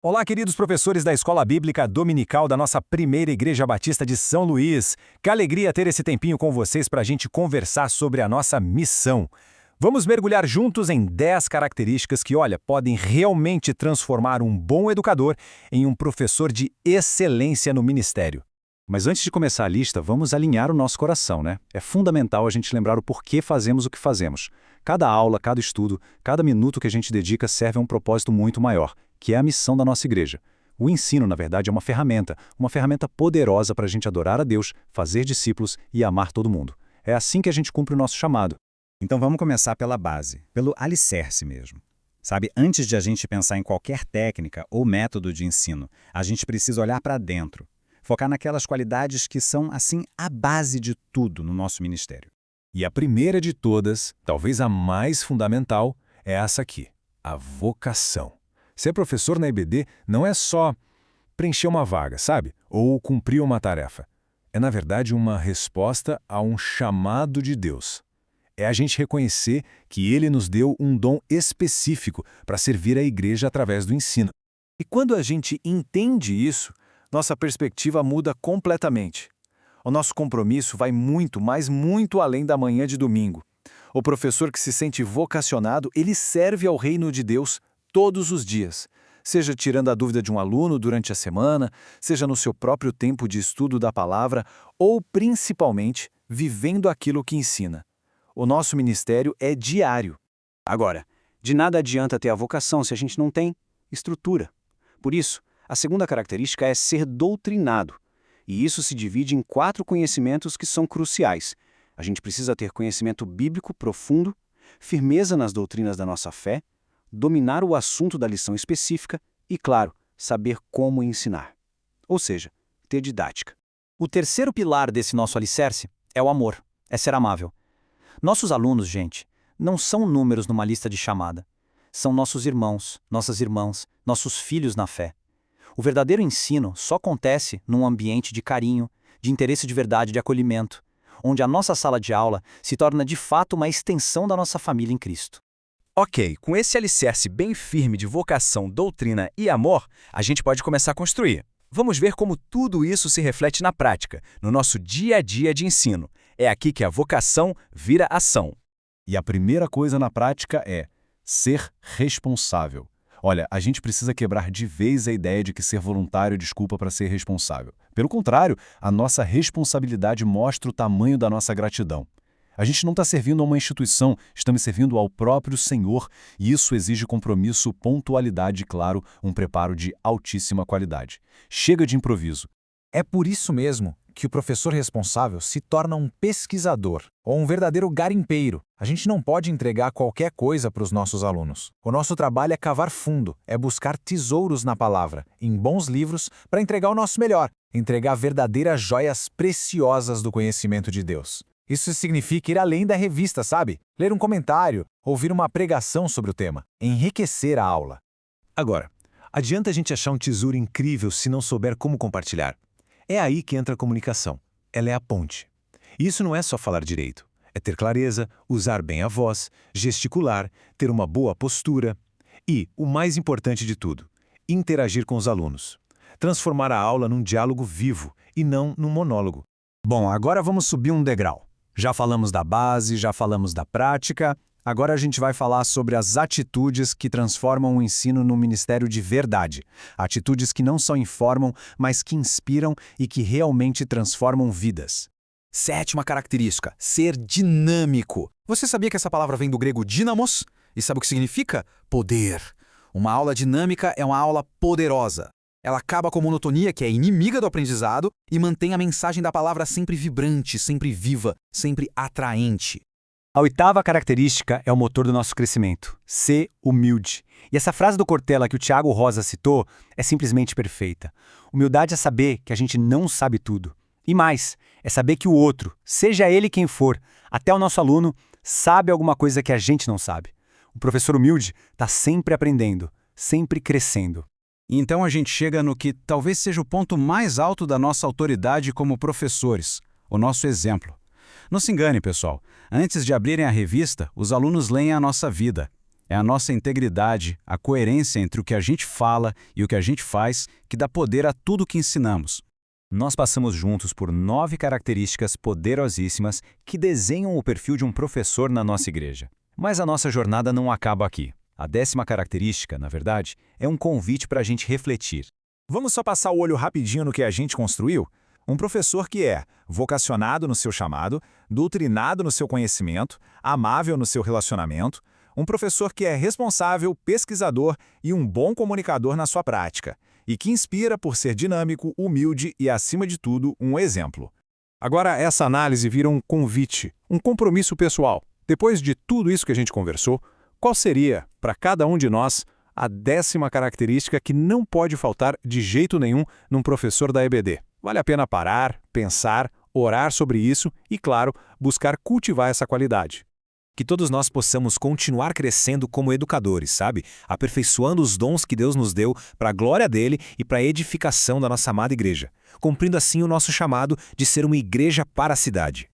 Olá, queridos professores da Escola Bíblica Dominical da nossa primeira Igreja Batista de São Luís. Que alegria ter esse tempinho com vocês para a gente conversar sobre a nossa missão. Vamos mergulhar juntos em 10 características que, podem realmente transformar um bom educador em um professor de excelência no ministério. Mas antes de começar a lista, vamos alinhar o nosso coração, né? É fundamental a gente lembrar o porquê fazemos o que fazemos. Cada aula, cada estudo, cada minuto que a gente dedica serve a um propósito muito maior, que é a missão da nossa igreja. O ensino, na verdade, é uma ferramenta poderosa para a gente adorar a Deus, fazer discípulos e amar todo mundo. É assim que a gente cumpre o nosso chamado. Então vamos começar pela base, pelo alicerce mesmo. Sabe, antes de a gente pensar em qualquer técnica ou método de ensino, a gente precisa olhar para dentro. Focar naquelas qualidades que são, assim, a base de tudo no nosso ministério. E a primeira de todas, talvez a mais fundamental, é essa aqui, a vocação. Ser professor na EBD não é só preencher uma vaga, sabe? Ou cumprir uma tarefa. É, na verdade, uma resposta a um chamado de Deus. É a gente reconhecer que Ele nos deu um dom específico para servir a igreja através do ensino. E quando a gente entende isso, nossa perspectiva muda completamente. O nosso compromisso vai muito, mas muito além da manhã de domingo. O professor que se sente vocacionado, ele serve ao reino de Deus todos os dias, seja tirando a dúvida de um aluno durante a semana, seja no seu próprio tempo de estudo da palavra, ou principalmente vivendo aquilo que ensina. O nosso ministério é diário. Agora, de nada adianta ter a vocação se a gente não tem estrutura. Por isso, a segunda característica é ser doutrinado. E isso se divide em 4 conhecimentos que são cruciais. A gente precisa ter conhecimento bíblico profundo, firmeza nas doutrinas da nossa fé, dominar o assunto da lição específica e, claro, saber como ensinar. Ou seja, ter didática. O terceiro pilar desse nosso alicerce é o amor, é ser amável. Nossos alunos, gente, não são números numa lista de chamada. São nossos irmãos, nossas irmãs, nossos filhos na fé. O verdadeiro ensino só acontece num ambiente de carinho, de interesse de verdade, de acolhimento, onde a nossa sala de aula se torna de fato uma extensão da nossa família em Cristo. Ok, com esse alicerce bem firme de vocação, doutrina e amor, a gente pode começar a construir. Vamos ver como tudo isso se reflete na prática, no nosso dia a dia de ensino. É aqui que a vocação vira ação. E a primeira coisa na prática é ser responsável. Olha, a gente precisa quebrar de vez a ideia de que ser voluntário é desculpa para ser responsável. Pelo contrário, a nossa responsabilidade mostra o tamanho da nossa gratidão. A gente não está servindo a uma instituição, estamos servindo ao próprio Senhor, e isso exige compromisso, pontualidade e, claro, um preparo de altíssima qualidade. Chega de improviso. É por isso mesmo que o professor responsável se torna um pesquisador ou um verdadeiro garimpeiro. A gente não pode entregar qualquer coisa para os nossos alunos. O nosso trabalho é cavar fundo, é buscar tesouros na palavra, em bons livros, para entregar o nosso melhor, entregar verdadeiras joias preciosas do conhecimento de Deus. Isso significa ir além da revista, sabe? Ler um comentário, ouvir uma pregação sobre o tema, enriquecer a aula. Agora, adianta a gente achar um tesouro incrível se não souber como compartilhar. É aí que entra a comunicação. Ela é a ponte. Isso não é só falar direito. É ter clareza, usar bem a voz, gesticular, ter uma boa postura e, o mais importante de tudo, interagir com os alunos. Transformar a aula num diálogo vivo e não num monólogo. Bom, agora vamos subir um degrau. Já falamos da base, já falamos da prática. Agora a gente vai falar sobre as atitudes que transformam o ensino num ministério de verdade. Atitudes que não só informam, mas que inspiram e que realmente transformam vidas. Sétima característica, ser dinâmico. Você sabia que essa palavra vem do grego dynamos? E sabe o que significa? Poder. Uma aula dinâmica é uma aula poderosa. Ela acaba com a monotonia, que é inimiga do aprendizado, e mantém a mensagem da palavra sempre vibrante, sempre viva, sempre atraente. A oitava característica é o motor do nosso crescimento. Ser humilde. E essa frase do Cortella que o Tiago Rosa citou é simplesmente perfeita. Humildade é saber que a gente não sabe tudo. E mais, é saber que o outro, seja ele quem for, até o nosso aluno, sabe alguma coisa que a gente não sabe. O professor humilde está sempre aprendendo, sempre crescendo. Então a gente chega no que talvez seja o ponto mais alto da nossa autoridade como professores, o nosso exemplo. Não se engane, pessoal. Antes de abrirem a revista, os alunos leem a nossa vida. É a nossa integridade, a coerência entre o que a gente fala e o que a gente faz que dá poder a tudo que ensinamos. Nós passamos juntos por 9 características poderosíssimas que desenham o perfil de um professor na nossa igreja. Mas a nossa jornada não acaba aqui. A 10ª característica, na verdade, é um convite para a gente refletir. Vamos só passar o olho rapidinho no que a gente construiu? Um professor que é vocacionado no seu chamado, doutrinado no seu conhecimento, amável no seu relacionamento, um professor que é responsável, pesquisador e um bom comunicador na sua prática, e que inspira por ser dinâmico, humilde e, acima de tudo, um exemplo. Agora, essa análise vira um convite, um compromisso pessoal. Depois de tudo isso que a gente conversou, qual seria, para cada um de nós, a 10ª característica que não pode faltar de jeito nenhum num professor da EBD? Vale a pena parar, pensar, orar sobre isso e, claro, buscar cultivar essa qualidade. Que todos nós possamos continuar crescendo como educadores, sabe? Aperfeiçoando os dons que Deus nos deu para a glória dele e para a edificação da nossa amada igreja, cumprindo assim o nosso chamado de ser uma igreja para a cidade.